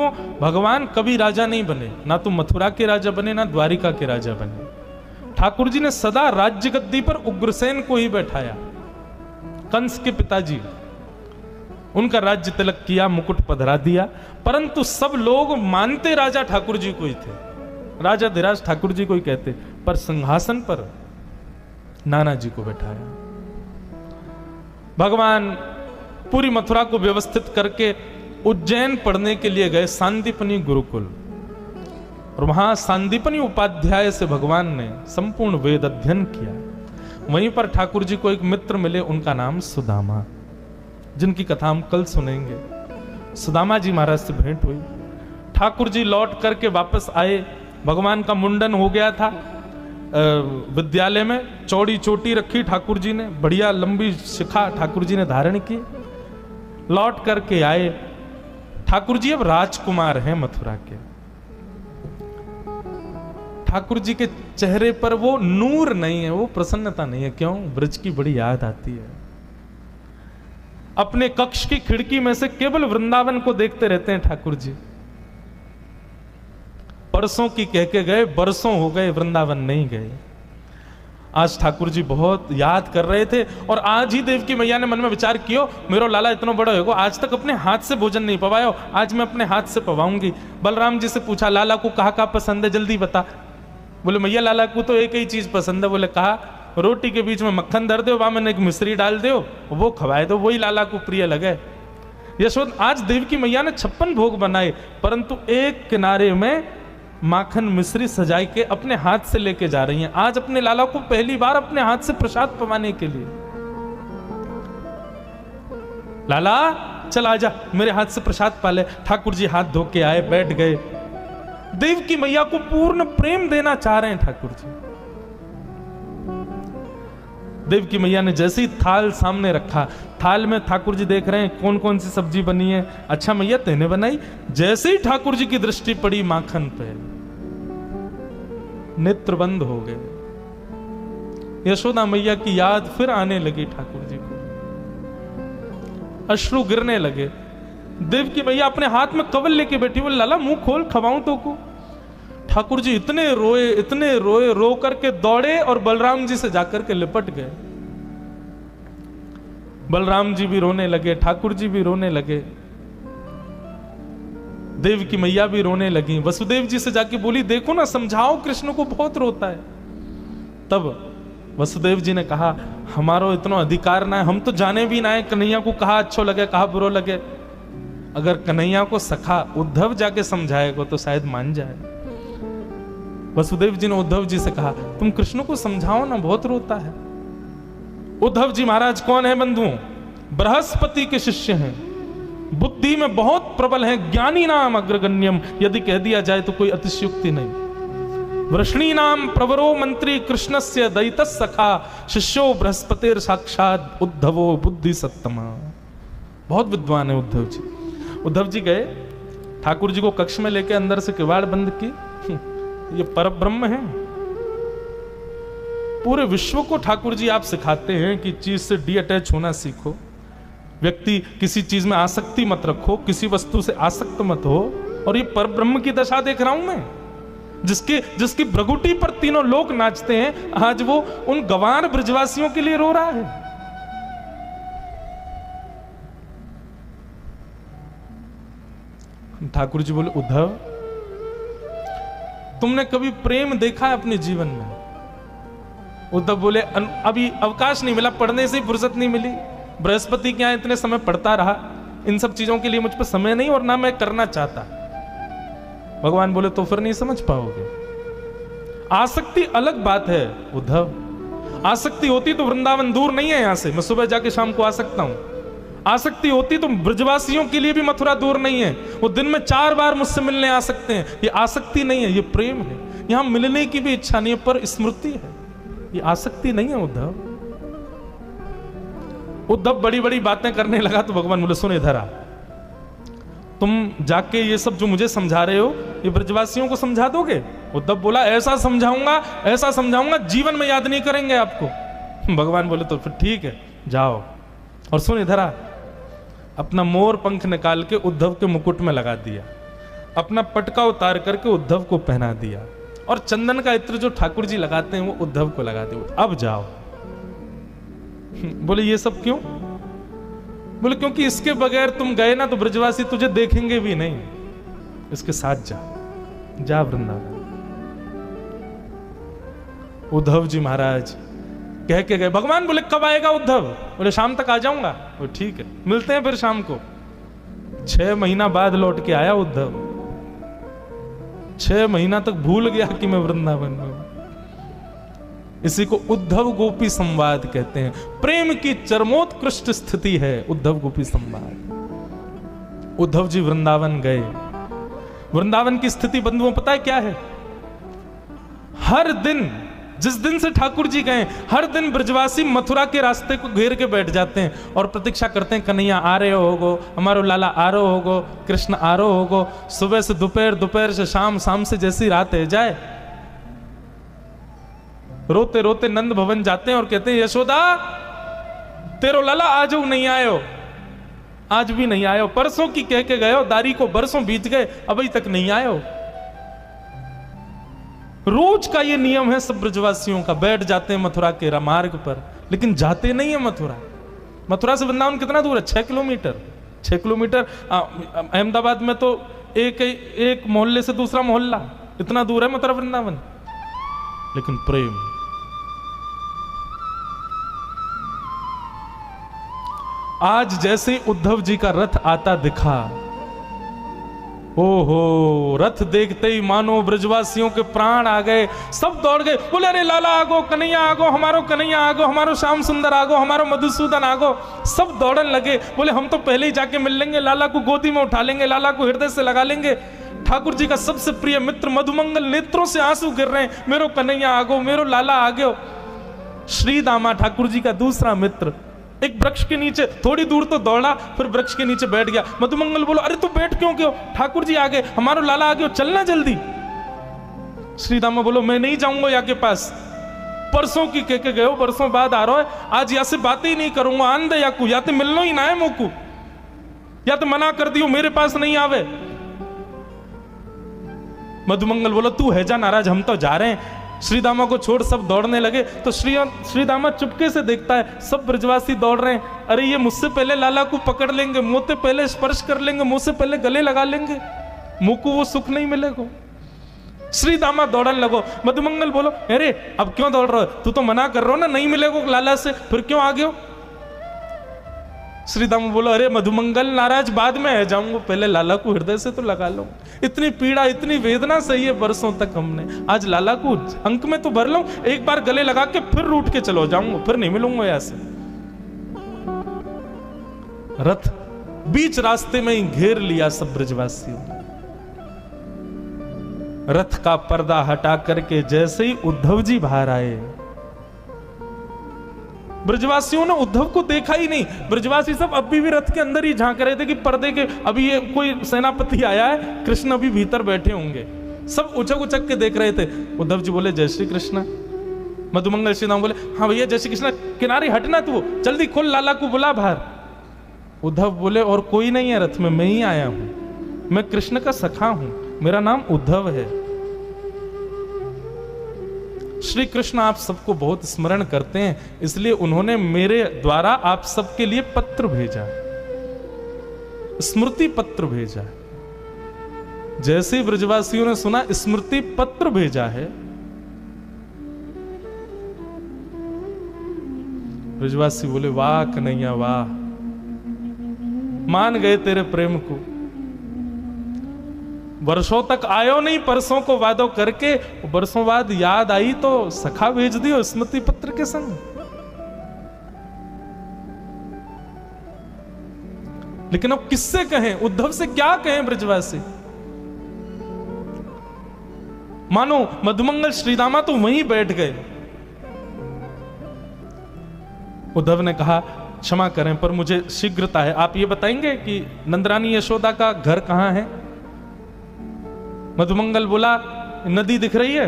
को भगवान कभी राजा नहीं बने, ना तो मथुरा के राजा बने ना द्वारिका के राजा बने। ठाकुर जी ने सदा राज्य गद्दी पर उग्रसेन को ही बैठाया, कंस के पिताजी, उनका राज्य तिलक किया, मुकुट पधरा दिया, परंतु सब लोग मानते राजा ठाकुर जी को ही थे, राजा धीराज ठाकुर जी को ही कहते, पर सिंहासन पर नाना जी को बैठाया। भगवान पूरी मथुरा को व्यवस्थित करके उज्जैन पढ़ने के लिए गए, सांदीपनी गुरुकुल, और वहां सांदीपनी उपाध्याय से भगवान ने संपूर्ण वेद अध्ययन किया। वहीं पर ठाकुर जी को एक मित्र मिले, उनका नाम सुदामा, जिनकी कथा हम कल सुनेंगे। सुदामा जी महाराज से भेंट हुई। ठाकुर जी लौट करके वापस आए, भगवान का मुंडन हो गया था विद्यालय में, चौड़ी चोटी रखी ठाकुर जी ने, बढ़िया लंबी शिखा ठाकुर जी ने धारण की। लौट करके आए, ठाकुर जी अब राजकुमार हैं मथुरा के। ठाकुर जी के चेहरे पर वो नूर नहीं है, वो प्रसन्नता नहीं है। क्यों? ब्रज की बड़ी याद आती है। अपने कक्ष की खिड़की में से केवल वृंदावन को देखते रहते हैं ठाकुर जी। परसों की कह के गए, बरसों हो गए, वृंदावन नहीं गए। आज ठाकुर जी बहुत याद कर रहे थे, और आज ही देवकी मैया ने मन में विचार कियो, मेरो लाला इतना बड़ा होगा, आज तक अपने हाथ से भोजन नहीं पवायो, आज मैं अपने हाथ से पवाऊंगी। बलराम जी से पूछा, लाला को कहा पसंद है, जल्दी बता। बोले मैया लाला को तो एक ही चीज पसंद है। बोले कहा, रोटी के बीच में मक्खन धर दो, वहां मैंने एक मिश्री डाल दो, वो खवाए दो, वही लाला को प्रिय लगे। यशोद आज देवकी मैया ने 56 भोग बनाए, परंतु एक किनारे में माखन मिश्री सजाई के अपने हाथ से लेके जा रही हैं, आज अपने लाला को पहली बार अपने हाथ से प्रसाद पवाने के लिए। लाला चल आजा, मेरे हाथ से प्रसाद पा ले। ठाकुर जी हाथ धो के आए, बैठ गए। देवकी मैया को पूर्ण प्रेम देना चाह रहे हैं ठाकुर जी। देवकी मैया ने जैसे ही थाल सामने रखा, थाल में ठाकुर जी देख रहे हैं कौन कौन सी सब्जी बनी है। अच्छा मैया तेने बनाई? जैसे ही ठाकुर जी की दृष्टि पड़ी माखन पे, नेत्र बंद हो गए। यशोदा मैया की याद फिर आने लगी ठाकुर जी को, अश्रु गिरने लगे। देवकी मैया अपने हाथ में कवल लेके बैठी, बोले लाला मुंह खोल, खवाऊं तो को। ठाकुर जी इतने रोए, रो करके दौड़े और बलराम जी से जाकर के लिपट गए। बलराम जी भी रोने लगे, ठाकुर जी भी रोने लगे, देवकी मैया भी रोने लगी। वसुदेव जी से जाके बोली, देखो ना, समझाओ कृष्ण को, बहुत रोता है। तब वसुदेव जी ने कहा, हमारो इतना अधिकार ना है, हम तो जाने भी ना है कन्हैया को कहा अच्छो लगे कहा बुरो लगे। अगर कन्हैया को सखा उद्धव जाके समझाएगा तो शायद मान जाए। वसुदेव जी ने उद्धव जी से कहा, तुम कृष्ण को समझाओ ना, बहुत रोता है। उद्धव जी महाराज कौन है बंधुओं? बृहस्पति के शिष्य हैं, बुद्धि में बहुत प्रबल हैं, ज्ञानी नाम अग्रगण्यम, यदि कह दिया जाए तो कोई अतिशयोक्ति नहीं। वृष्णी नाम प्रवरो मंत्री कृष्णस्य दैतस् सखा, शिष्यो बृहस्पतिर साक्षात उद्धवो बुद्धि सत्तमा। बहुत विद्वान है उद्धव जी। उद्धव जी गए, ठाकुर जी को कक्ष में लेके अंदर से किवाड़ बंद की। ये परब्रह्म है। पूरे विश्व को ठाकुर जी आप सिखाते हैं कि चीज से डी अटैच होना सीखो, व्यक्ति किसी चीज में आसक्ति मत रखो, किसी वस्तु से आसक्त मत हो। और ये परब्रह्म की दशा देख रहा हूं मैं, जिसकी भ्रगुटी पर तीनों लोग नाचते हैं, आज वो उन गंवार ब्रजवासियों के लिए रो रहा है। ठाकुर जी बोले, उद्धव तुमने कभी प्रेम देखा है अपने जीवन में? उद्धव बोले, अभी अवकाश नहीं मिला, पढ़ने से फुर्सत नहीं मिली, बृहस्पति के यहाँ इतने समय पढ़ता रहा, इन सब चीजों के लिए मुझ पर समय नहीं और ना मैं करना चाहता। भगवान बोले, तो फिर नहीं समझ पाओगे। आसक्ति अलग बात है उद्धव, आसक्ति होती तो वृंदावन दूर नहीं है यहां से, मैं सुबह जाके शाम को आ सकता हूं। आसक्ति होती तो ब्रजवासियों के लिए भी मथुरा दूर नहीं है, वो दिन में 4 बार मुझसे मिलने आ सकते हैं। ये आसक्ति नहीं है, ये प्रेम है। यहां मिलने की भी इच्छा नहीं है, पर स्मृति है, ये आसक्ति नहीं है उद्धव। उद्धव बड़ी बड़ी बातें करने लगा तो भगवान बोले, सुन इधर आ, तुम जाके ये सब जो मुझे समझा रहे हो ये ब्रजवासियों को समझा दोगे? उद्धव बोला, ऐसा समझाऊंगा जीवन में याद नहीं करेंगे आपको। भगवान बोले, तो फिर ठीक है, जाओ। और सुन इधर आ, अपना मोर पंख निकाल के उद्धव के मुकुट में लगा दिया। अपना पटका उतार करके उद्धव को पहना दिया और चंदन का इत्र जो ठाकुर जी लगाते हैं वो उद्धव को लगा दे। अब जाओ। बोले ये सब क्यों? बोले क्योंकि इसके बगैर तुम गए ना तो ब्रजवासी तुझे देखेंगे भी नहीं, इसके साथ जा वृंदावन। उद्धव जी महाराज कह के गए। भगवान बोले कब आएगा उद्धव? बोले शाम तक आ जाऊंगा। वो ठीक है, मिलते हैं फिर शाम को। 6 महीना बाद लौट के आया उद्धव। 6 महीना तक भूल गया कि मैं वृंदावन में हूं। इसी को उद्धव गोपी संवाद कहते हैं। प्रेम की चरमोत्कृष्ट स्थिति है उद्धव गोपी संवाद। उद्धव जी वृंदावन गए। वृंदावन की स्थिति बंधुओं पता है क्या है? हर दिन, जिस दिन से ठाकुर जी गए, हर दिन ब्रजवासी मथुरा के रास्ते को घेर के बैठ जाते हैं और प्रतीक्षा करते हैं कन्हैया आ रहे होगो, हमारो लाला आ रहे होगो, कृष्ण आ रहे होगो। सुबह से दोपहर, दोपहर से शाम, शाम से जैसी रात है जाए। रोते रोते नंद भवन जाते हैं और कहते हैं यशोदा तेरो लाला आज नहीं आयो, आज भी नहीं आयो। परसों की कह के गए, दारी को बरसों बीत गए, अभी तक नहीं आयो। रोज का ये नियम है सब ब्रजवासियों का। बैठ जाते हैं मथुरा के मार्ग पर, लेकिन जाते नहीं है मथुरा। मथुरा से वृंदावन कितना दूर है? 6 किलोमीटर। 6 किलोमीटर। अहमदाबाद में तो एक मोहल्ले से दूसरा मोहल्ला, इतना दूर है मथुरा वृंदावन। लेकिन प्रेम, आज जैसे उद्धव जी का रथ आता दिखा, ओहो, रथ देखते ही मानो ब्रजवासियों के प्राण आ गए। सब दौड़ गए, बोले अरे लाला आगो, कन्हैया आगो, हमारो कन्हैया आगो, हमारो श्याम सुंदर आगो, हमारो मधुसूदन आगो। सब दौड़न लगे। बोले हम तो पहले ही जाके मिल लेंगे, लाला को गोदी में उठा लेंगे, लाला को हृदय से लगा लेंगे। ठाकुर जी का सबसे प्रिय मित्र मधुमंगल नेत्रों से आंसू गिर रहे हैं, मेरो कन्हैया आगो, मेरो लाला आगो। श्री दामा ठाकुर जी का दूसरा मित्र एक वृक्ष के नीचे थोड़ी दूर तो दौड़ा, फिर वृक्ष के नीचे बैठ गया। मधुमंगल बोलो अरे तू बैठ क्यों क्यों? ठाकुर जी आ गए, हमारो लाला आ गए, चलना जल्दी। श्री दामा बोलो मैं नहीं जाऊंगा या के पास, परसों की कह के गए, परसों बाद आ रहा है, आज या से बातें ही नहीं करूंगा। आंद या को या तो मिलना ही ना है मोकू, या तो मना कर दियो मेरे पास नहीं आवे। मधुमंगल बोलो तू है जा नाराज, हम तो जा रहे हैं। श्रीदामा को छोड़ सब दौड़ने लगे तो श्रीदामा चुपके से देखता है सब ब्रजवासी दौड़ रहे हैं। अरे ये मुझसे पहले लाला को पकड़ लेंगे, मुंह से पहले स्पर्श कर लेंगे, मुंह से पहले गले लगा लेंगे, मुंह को वो सुख नहीं मिलेगा। श्रीदामा दौड़ने लगो। मधुमंगल बोलो अरे अब क्यों दौड़ रहे हो? तू तो मना कर रहा हो ना, नहीं मिलेगा लाला से, फिर क्यों आ गए हो? श्रीदामा बोलो अरे मधुमंगल नाराज, बाद में है जाऊंगा, पहले लाला को हृदय से तो लगा लो। इतनी पीड़ा, इतनी वेदना सही है बरसों तक हमने, आज लाला को अंक में तो भर लो, एक बार गले लगा के फिर रूठ के चलो जाऊंगा, फिर नहीं मिलूंगा यहां से। रथ बीच रास्ते में ही घेर लिया सब ब्रजवासियों। रथ का पर्दा हटा करके जैसे ही उद्धव जी बाहर आए, ब्रजवासियों ने उद्धव को देखा ही नहीं। ब्रजवासी सब अभी भी रथ के अंदर ही झांक रहे थे कि पर्दे के अभी ये कोई सेनापति आया है, कृष्ण अभी भीतर बैठे होंगे। सब उचक उचक के देख रहे थे। उद्धव जी बोले जय श्री कृष्ण। मधुमंगल श्रीदाम बोले हाँ भैया जय श्री कृष्ण, किनारे हटना तू, जल्दी खोल, लाला को बुला बाहर। उद्धव बोले और कोई नहीं है रथ में, मैं ही आया हूं, मैं कृष्ण का सखा हूं, मेरा नाम उद्धव है। श्री कृष्ण आप सबको बहुत स्मरण करते हैं, इसलिए उन्होंने मेरे द्वारा आप सबके लिए पत्र भेजा, स्मृति पत्र भेजा। जैसे ब्रजवासियों ने सुना स्मृति पत्र भेजा है, ब्रजवासी बोले वाह कन्हैया वाह, मान गए तेरे प्रेम को। वर्षों तक आयो नहीं, परसों को वादो करके, वर्षों बाद याद आई तो सखा भेज दियो स्मृति पत्र के संग। लेकिन अब किससे कहें, उद्धव से क्या कहें ब्रजवासी? मानो मधुमंगल श्रीदामा तो वहीं बैठ गए। उद्धव ने कहा क्षमा करें पर मुझे शीघ्रता है, आप ये बताएंगे कि नंदरानी यशोदा का घर कहां है? मधुमंगल बोला नदी दिख रही है,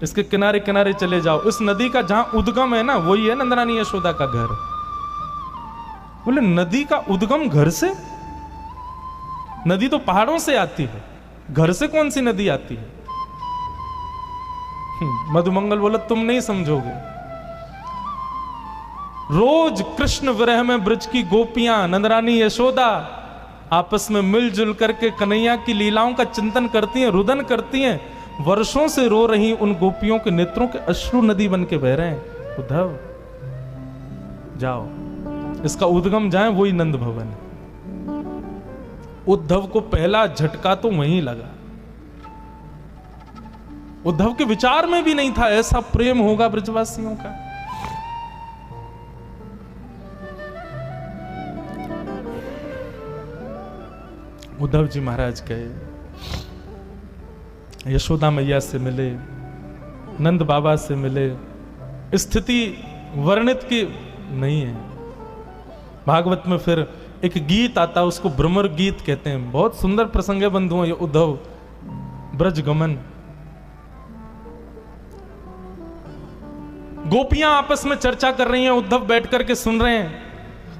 इसके किनारे किनारे चले जाओ, इस नदी का जहां उद्गम है ना वही है नंदरानी यशोदा का घर। बोले नदी का उद्गम घर से? नदी तो पहाड़ों से आती है, घर से कौन सी नदी आती है? मधुमंगल बोला तुम नहीं समझोगे। रोज कृष्ण विरह में ब्रज की गोपियां नंदरानी यशोदा आपस में मिलजुल करके कन्हैया की लीलाओं का चिंतन करती हैं, रुदन करती हैं। वर्षों से रो रही उन गोपियों के नेत्रों के अश्रु नदी बन के बह रहे हैं। उद्धव जाओ, इसका उद्गम जाए वही नंद भवन है। उद्धव को पहला झटका तो वहीं लगा। उद्धव के विचार में भी नहीं था ऐसा प्रेम होगा ब्रजवासियों का। उद्धव जी महाराज गए, यशोदा मैया से मिले, नंद बाबा से मिले। स्थिति वर्णित की नहीं है। भागवत में फिर एक गीत आता है, उसको भ्रमर गीत कहते हैं। बहुत सुंदर प्रसंग है बंधुओं, ये उद्धव ब्रज गमन। गोपियां आपस में चर्चा कर रही हैं, उद्धव बैठ करके सुन रहे हैं।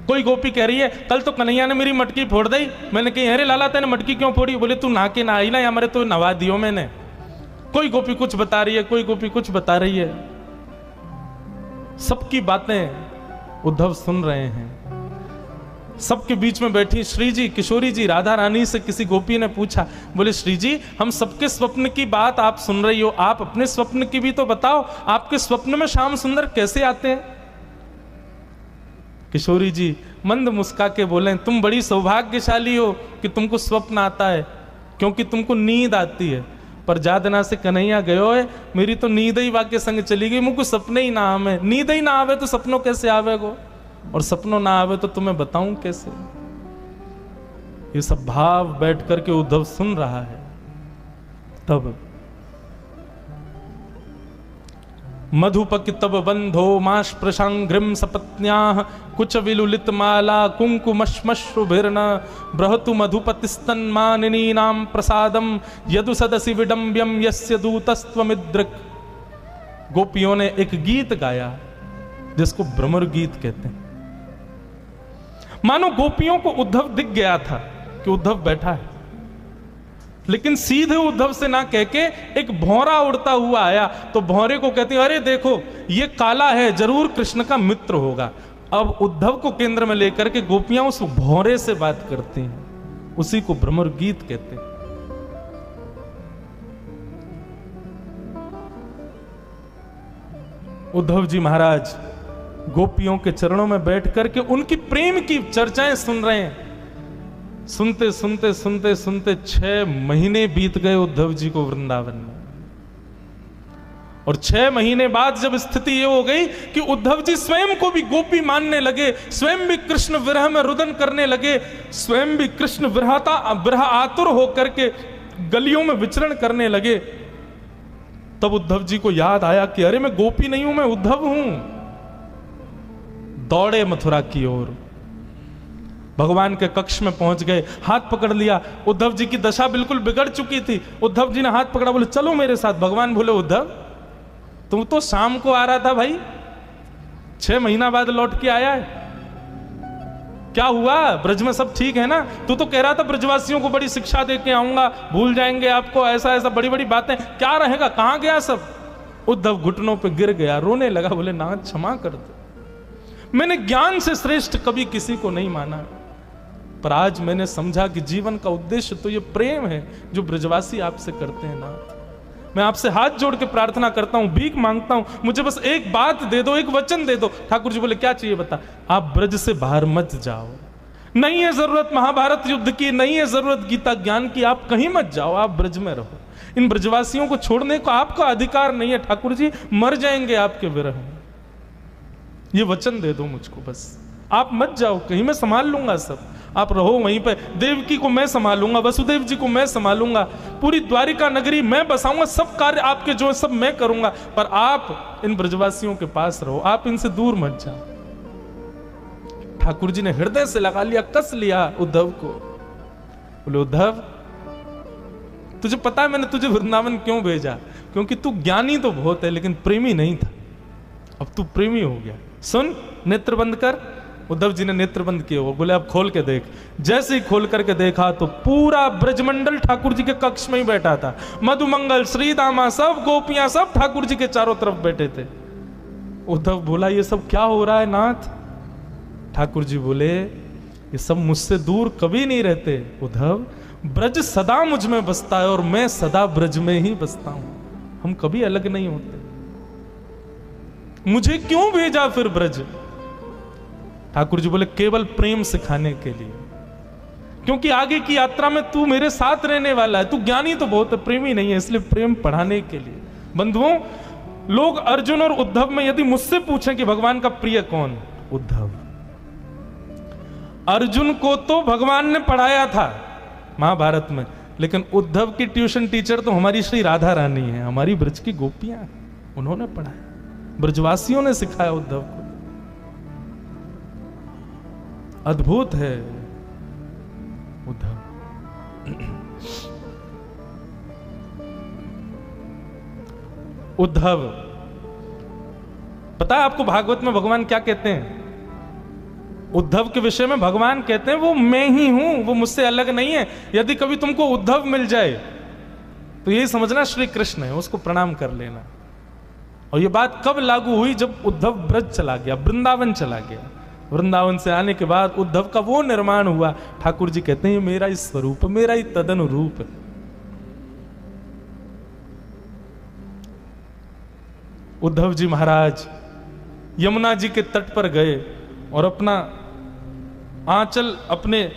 कोई गोपी कह रही है कल तो कन्हैया ने मेरी मटकी फोड़ दी। मैंने कही अरे लाला तेने मटकी क्यों फोड़ी? बोले तू नहा के ना आई ना, या मेरे तो नवा दियो मैंने। कोई गोपी कुछ बता रही है, कोई गोपी कुछ बता रही है। सबकी बातें उद्धव सुन रहे हैं। सबके बीच में बैठी श्री जी, किशोरी जी, राधा रानी से किसी गोपी ने पूछा, बोले श्री जी हम सबके स्वप्न की बात आप सुन रही हो, आप अपने स्वप्न की भी तो बताओ। आपके स्वप्न में श्याम सुंदर कैसे आते हैं? किशोरी जी मंद मुस्का के बोले तुम बड़ी सौभाग्यशाली हो कि तुमको स्वप्न आता है, क्योंकि तुमको नींद आती है। पर जादना से कन्हैया गयो है, मेरी तो नींद ही वाक्य संग चली गई। मुझको सपने ही ना आवे। नींद ही ना आवे तो सपनों कैसे आवेगो? और सपनों ना आवे तो तुम्हें बताऊं कैसे? ये सब भाव बैठ करके उद्धव सुन रहा है। तब मधुपक तब बंधो माश प्रशांग्रिम सपत्न्या कुछ विलुलित माला कुंकुमश्मश्रुभिर्न बृहतु मधुपतिस्तन मानिनी नाम प्रसादम यदु सदसि विडंब्यम यस्य दूतस्त्वमिद्रक। गोपियों ने एक गीत गाया जिसको भ्रमर गीत कहते हैं। मानो गोपियों को उद्धव दिख गया था कि उद्धव बैठा है, लेकिन सीधे उद्धव से ना कह के एक भौरा उड़ता हुआ आया। तो भौरे को कहते अरे देखो ये काला है, जरूर कृष्ण का मित्र होगा। अब उद्धव को केंद्र में लेकर के गोपियां उस भौरे से बात करती हैं, उसी को भ्रमर गीत कहते हैं। उद्धव जी महाराज गोपियों के चरणों में बैठ करके उनकी प्रेम की चर्चाएं सुन रहे हैं। सुनते सुनते सुनते सुनते 6 महीने बीत गए उद्धव जी को वृंदावन में। और 6 महीने बाद जब स्थिति ये हो गई कि उद्धव जी स्वयं को भी गोपी मानने लगे, स्वयं भी कृष्ण विरह में रुदन करने लगे, स्वयं भी कृष्ण विरह आतुर होकर के गलियों में विचरण करने लगे, तब उद्धव जी को याद आया कि अरे मैं गोपी नहीं हूं, मैं उद्धव हूं। दौड़े मथुरा की ओर, भगवान के कक्ष में पहुंच गए, हाथ पकड़ लिया। उद्धव जी की दशा बिल्कुल बिगड़ चुकी थी। उद्धव जी ने हाथ पकड़ा, बोले चलो मेरे साथ। भगवान बोले उद्धव तुम तो शाम को आ रहा था भाई, 6 महीना बाद लौट के आया है, क्या हुआ? ब्रज में सब ठीक है ना? तू तो कह रहा था ब्रजवासियों को बड़ी शिक्षा दे के आऊंगा, भूल जाएंगे आपको, ऐसा ऐसा बड़ी बड़ी बातें, क्या रहेगा? कहां गया सब? उद्धव घुटनों पे गिर गया, रोने लगा। बोले नाथ क्षमा कर दो, मैंने ज्ञान से श्रेष्ठ कभी किसी को नहीं माना, पर आज मैंने समझा कि जीवन का उद्देश्य तो ये प्रेम है जो ब्रजवासी आपसे करते हैं नाथ। मैं आपसे हाथ जोड़ के प्रार्थना करता हूं, भीख मांगता हूं, मुझे बस एक बात दे दो, एक वचन दे दो। ठाकुर जी बोले क्या चाहिए बता? आप ब्रज से बाहर मत जाओ, नहीं है जरूरत महाभारत युद्ध की, नहीं है जरूरत गीता ज्ञान की, आप कहीं मत जाओ, आप ब्रज में रहो। इन ब्रजवासियों को छोड़ने को आपका अधिकार नहीं है ठाकुर जी, मर जाएंगे आपके विरह में। ये वचन दे दो मुझको बस, आप मत जाओ कहीं, मैं संभाल लूंगा सब, आप रहो वहीं पे। देवकी को मैं संभालूंगा, वसुदेव जी को मैं संभालूंगा, पूरी द्वारिका नगरी मैं बसाऊंगा, सब कार्य आपके जो है सब मैं करूंगा, पर आप इन ब्रजवासियों के पास रहो, आप इनसे दूर मत जाओ। ठाकुर जी ने हृदय से लगा लिया, कस लिया उद्धव को। बोले उद्धव तुझे पता है मैंने तुझे वृंदावन क्यों भेजा? क्योंकि तू ज्ञानी तो बहुत है लेकिन प्रेमी नहीं था, अब तू प्रेमी हो गया। सुन, नेत्र बंद कर, उद्धव जी ने नेत्र बंद किए, वो बोले अब खोल के देख। जैसे ही खोल करके देखा तो पूरा ब्रजमंडल ठाकुर जी के कक्ष में ही बैठा था। मधुमंगल, श्रीदामा, सब गोपियां, सब ठाकुर जी के चारों तरफ बैठे थे। उद्धव बोला ये सब क्या हो रहा है नाथ? ठाकुर जी बोले ये सब मुझसे दूर कभी नहीं रहते उद्धव, ब्रज सदा मुझ में बसता है और मैं सदा ब्रज में ही बसता हूं, हम कभी अलग नहीं होते। मुझे क्यों भेजा फिर ब्रज? ठाकुर जी बोले केवल प्रेम सिखाने के लिए, क्योंकि आगे की यात्रा में तू मेरे साथ रहने वाला है। तू ज्ञानी तो बहुत है, प्रेमी नहीं है, इसलिए प्रेम पढ़ाने के लिए। बंधुओं, लोग अर्जुन और उद्धव में यदि मुझसे पूछें कि भगवान का प्रिय कौन, उद्धव। अर्जुन को तो भगवान ने पढ़ाया था महाभारत में, लेकिन उद्धव की ट्यूशन टीचर तो हमारी श्री राधा रानी है, हमारी ब्रज की गोपियां, उन्होंने पढ़ाया, ब्रजवासियों ने सिखाया उद्धव को। अद्भुत है उद्धव। उद्धव, पता है आपको भागवत में भगवान क्या कहते हैं? उद्धव के विषय में भगवान कहते हैं वो मैं ही हूं, वो मुझसे अलग नहीं है। यदि कभी तुमको उद्धव मिल जाए तो यही समझना श्री कृष्ण है, उसको प्रणाम कर लेना। और ये बात कब लागू हुई? जब उद्धव ब्रज चला गया, वृंदावन चला गया। वृंदावन से आने के बाद उद्धव का वो निर्माण हुआ। ठाकुर जी कहते हैं ये मेरा ही स्वरूप, मेरा ही तदनुरूप है। उद्धव जी महाराज यमुना जी के तट पर गए और अपना आंचल, अपने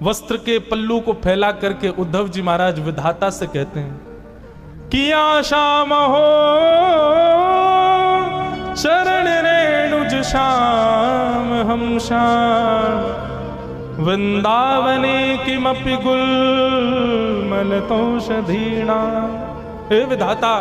वस्त्र के पल्लू को फैला करके उद्धव जी महाराज विधाता से कहते हैं कि शाम हो शरण रेणुज श्याम हम श्याम वृंदावने किमपि गुल मनतोषधीणा। हे विधाता,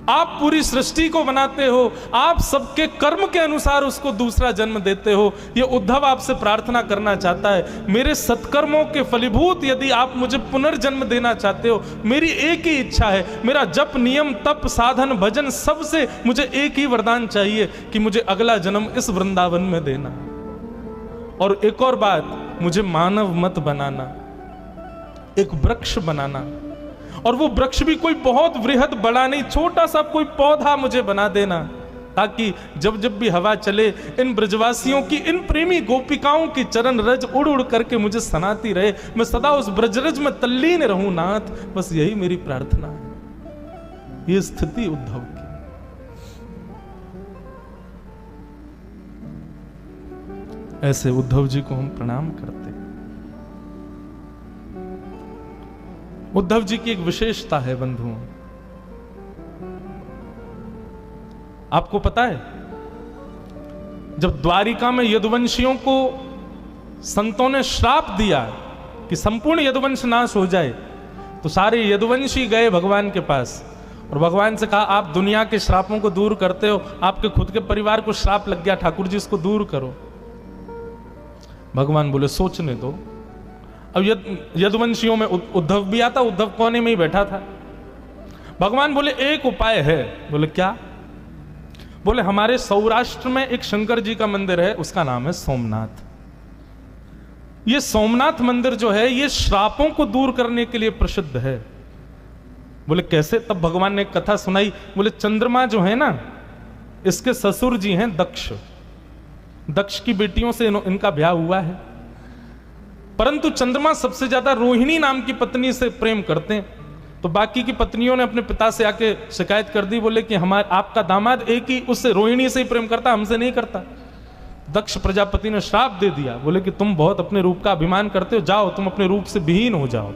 आप पूरी सृष्टि को बनाते हो, आप सबके कर्म के अनुसार उसको दूसरा जन्म देते हो। ये उद्धव आपसे प्रार्थना करना चाहता है, मेरे सत्कर्मों के फलीभूत यदि आप मुझे पुनर्जन्म देना चाहते हो, मेरी एक ही इच्छा है, मेरा जप, नियम, तप, साधन, भजन, सबसे मुझे एक ही वरदान चाहिए कि मुझे अगला जन्म इस वृंदावन में देना। और एक और बात, मुझे मानव मत बनाना, एक वृक्ष बनाना। और वो वृक्ष भी कोई बहुत वृहद बड़ा नहीं, छोटा सा कोई पौधा मुझे बना देना, ताकि जब जब भी हवा चले इन ब्रजवासियों की, इन प्रेमी गोपिकाओं की चरण रज उड़ उड़ करके मुझे सनाती रहे, मैं सदा उस ब्रजरज में तल्लीन रहूं नाथ। बस यही मेरी प्रार्थना है। ये स्थिति उद्धव की। ऐसे उद्धव जी को हम प्रणाम करते हैं। उद्धव जी की एक विशेषता है बंधुओं, आपको पता है जब द्वारिका में यदुवंशियों को संतों ने श्राप दिया कि संपूर्ण यदुवंश नाश हो जाए, तो सारे यदुवंशी गए भगवान के पास और भगवान से कहा आप दुनिया के श्रापों को दूर करते हो, आपके खुद के परिवार को श्राप लग गया, ठाकुर जी इसको दूर करो। भगवान बोले सोचने दो। अब यदुवंशियों में उद्धव भी आता, उद्धव कोने में ही बैठा था। भगवान बोले एक उपाय है। बोले क्या? बोले हमारे सौराष्ट्र में एक शंकर जी का मंदिर है, उसका नाम है सोमनाथ। ये सोमनाथ मंदिर जो है ये श्रापों को दूर करने के लिए प्रसिद्ध है। बोले कैसे? तब भगवान ने एक कथा सुनाई। बोले चंद्रमा जो है ना, इसके ससुर जी हैं दक्ष। दक्ष की बेटियों से इनका ब्याह हुआ है, परंतु चंद्रमा सबसे ज्यादा रोहिणी नाम की पत्नी से प्रेम करते हैं। तो बाकी की पत्नियों ने अपने पिता से आके शिकायत कर दी, बोले कि आपका दामाद एक ही उससे, रोहिणी से ही प्रेम करता, हमसे नहीं करता। दक्ष प्रजापति ने श्राप दे दिया, बोले कि तुम बहुत अपने रूप का अभिमान करते हो, जाओ तुम अपने रूप से विहीन हो जाओ।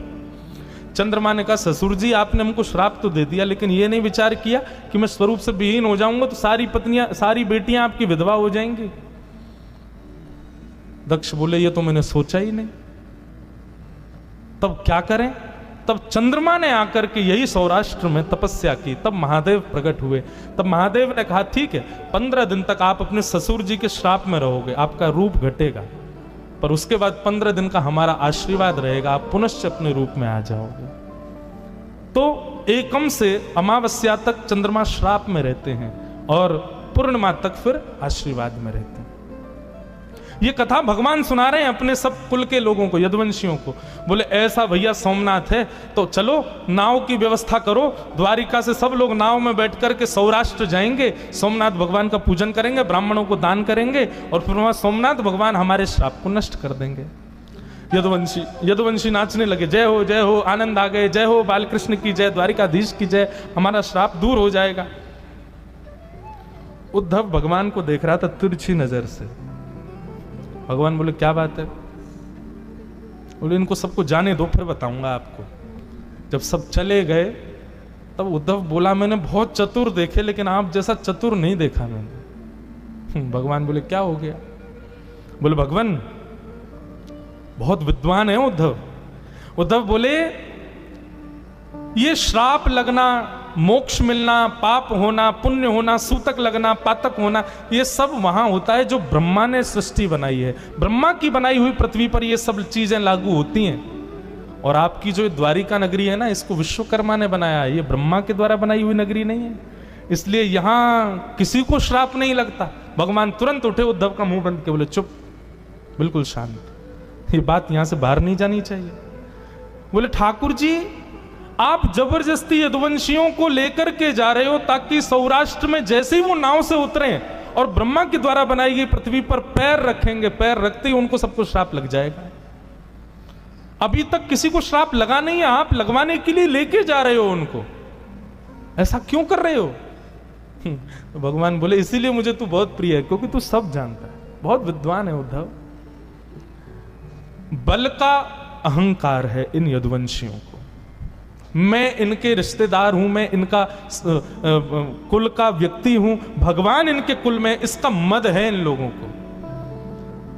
चंद्रमा ने कहा ससुर जी आपने हमको श्राप तो दे दिया, लेकिन ये नहीं विचार किया कि मैं स्वरूप से विहीन हो जाऊंगा तो सारी पत्नियां, सारी बेटियां आपकी विधवा हो जाएंगी। दक्ष बोले ये तो मैंने सोचा ही नहीं। तब क्या करें? तब चंद्रमा ने आकर के यही सौराष्ट्र में तपस्या की, तब महादेव प्रकट हुए। तब महादेव ने कहा ठीक है 15 दिन तक आप अपने ससुर जी के श्राप में रहोगे, आपका रूप घटेगा, पर उसके बाद 15 दिन का हमारा आशीर्वाद रहेगा, आप पुनश्च अपने रूप में आ जाओगे। तो एकम से अमावस्या तक चंद्रमा श्राप में रहते हैं और पूर्णिमा तक फिर आशीर्वाद में रहते हैं। ये कथा भगवान सुना रहे हैं अपने सब कुल के लोगों को, यदुवंशियों को। बोले ऐसा भैया सोमनाथ है तो चलो नाव की व्यवस्था करो, द्वारिका से सब लोग नाव में बैठ करके सौराष्ट्र जाएंगे, सोमनाथ भगवान का पूजन करेंगे, ब्राह्मणों को दान करेंगे और फिर वहां सोमनाथ भगवान हमारे श्राप को नष्ट कर देंगे। यदुवंशी नाचने लगे, जय हो आनंद आ गए, जय हो बालकृष्ण की जय, द्वारिकाधीश की जय, हमारा श्राप दूर हो जाएगा। उद्धव भगवान को देख रहा था तिरछी नजर से। भगवान बोले क्या बात है? बोले इनको सबको जाने दो, फिर बताऊंगा आपको। जब सब चले गए तब उद्धव बोला मैंने बहुत चतुर देखे लेकिन आप जैसा चतुर नहीं देखा मैंने। भगवान बोले क्या हो गया? बोले भगवान बहुत विद्वान है उद्धव। उद्धव बोले ये श्राप लगना, मोक्ष मिलना, पाप होना, पुण्य होना, सूतक लगना, पातक होना, ये सब वहां होता है जो ब्रह्मा ने सृष्टि बनाई है। ब्रह्मा की बनाई हुई पृथ्वी पर ये सब चीजें लागू होती हैं। और आपकी जो द्वारिका नगरी है ना, इसको विश्वकर्मा ने बनाया है, ये ब्रह्मा के द्वारा बनाई हुई नगरी नहीं है, इसलिए यहां किसी को श्राप नहीं लगता। भगवान तुरंत उठे, उद्धव का मुंह बंद के बोले चुप, बिल्कुल शांत, ये बात यहां से बाहर नहीं जानी चाहिए। बोले ठाकुर जी आप जबरदस्ती यदुवंशियों को लेकर के जा रहे हो ताकि सौराष्ट्र में जैसे ही वो नाव से उतरे और ब्रह्मा के द्वारा बनाई गई पृथ्वी पर पैर रखेंगे, पैर रखते ही उनको सबको श्राप लग जाएगा। अभी तक किसी को श्राप लगा नहीं है, आप लगवाने के लिए लेके जा रहे हो उनको, ऐसा क्यों कर रहे हो? तो भगवान बोले इसीलिए मुझे तू बहुत प्रिय है, क्योंकि तू सब जानता है, बहुत विद्वान है उद्धव। बल का अहंकार है इन यदुवंशियों को, मैं इनके रिश्तेदार हूं, मैं इनका कुल का व्यक्ति हूं, भगवान इनके कुल में, इसका मद है इन लोगों को।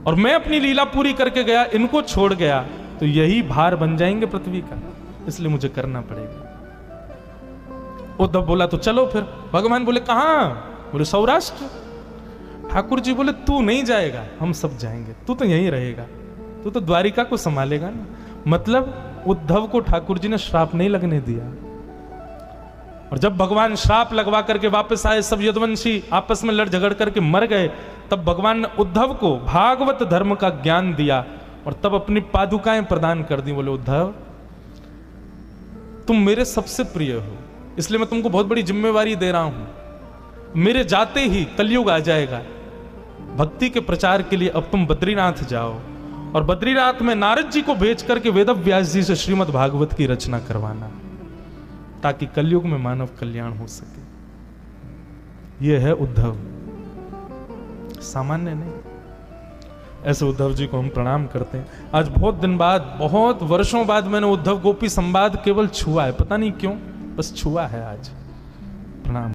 और मैं अपनी लीला पूरी करके गया, इनको छोड़ गया तो यही भार बन जाएंगे पृथ्वी का, इसलिए मुझे करना पड़ेगा। उद्धव बोला तो चलो फिर। भगवान बोले कहां? बोले सौराष्ट्र। ठाकुर जी बोले तू नहीं जाएगा, हम सब जाएंगे, तू तो यहीं रहेगा, तू तो द्वारिका को संभालेगा ना। मतलब उद्धव को ठाकुर जी ने श्राप नहीं लगने दिया। और जब भगवान श्राप लगवा करके वापस आए, सब यदुवंशी आपस में लड़ झगड़ करके मर गए, तब भगवान ने उद्धव को भागवत धर्म का ज्ञान दिया और तब अपनी पादुकाएं प्रदान कर दी। बोले उद्धव तुम मेरे सबसे प्रिय हो, इसलिए मैं तुमको बहुत बड़ी जिम्मेवारी दे रहा हूं। मेरे जाते ही कलयुग आ जाएगा, भक्ति के प्रचार के लिए अब तुम बद्रीनाथ जाओ और बद्रीनाथ में नारद जी को भेज करके वेदव्यास जी से श्रीमद् भागवत की रचना करवाना, ताकि कलयुग में मानव कल्याण हो सके। यह है उद्धव, सामान्य नहीं। ऐसे उद्धव जी को हम प्रणाम करते हैं। आज बहुत दिन बाद, बहुत वर्षों बाद मैंने उद्धव गोपी संवाद केवल छुआ है, पता नहीं क्यों, बस छुआ है आज। प्रणाम।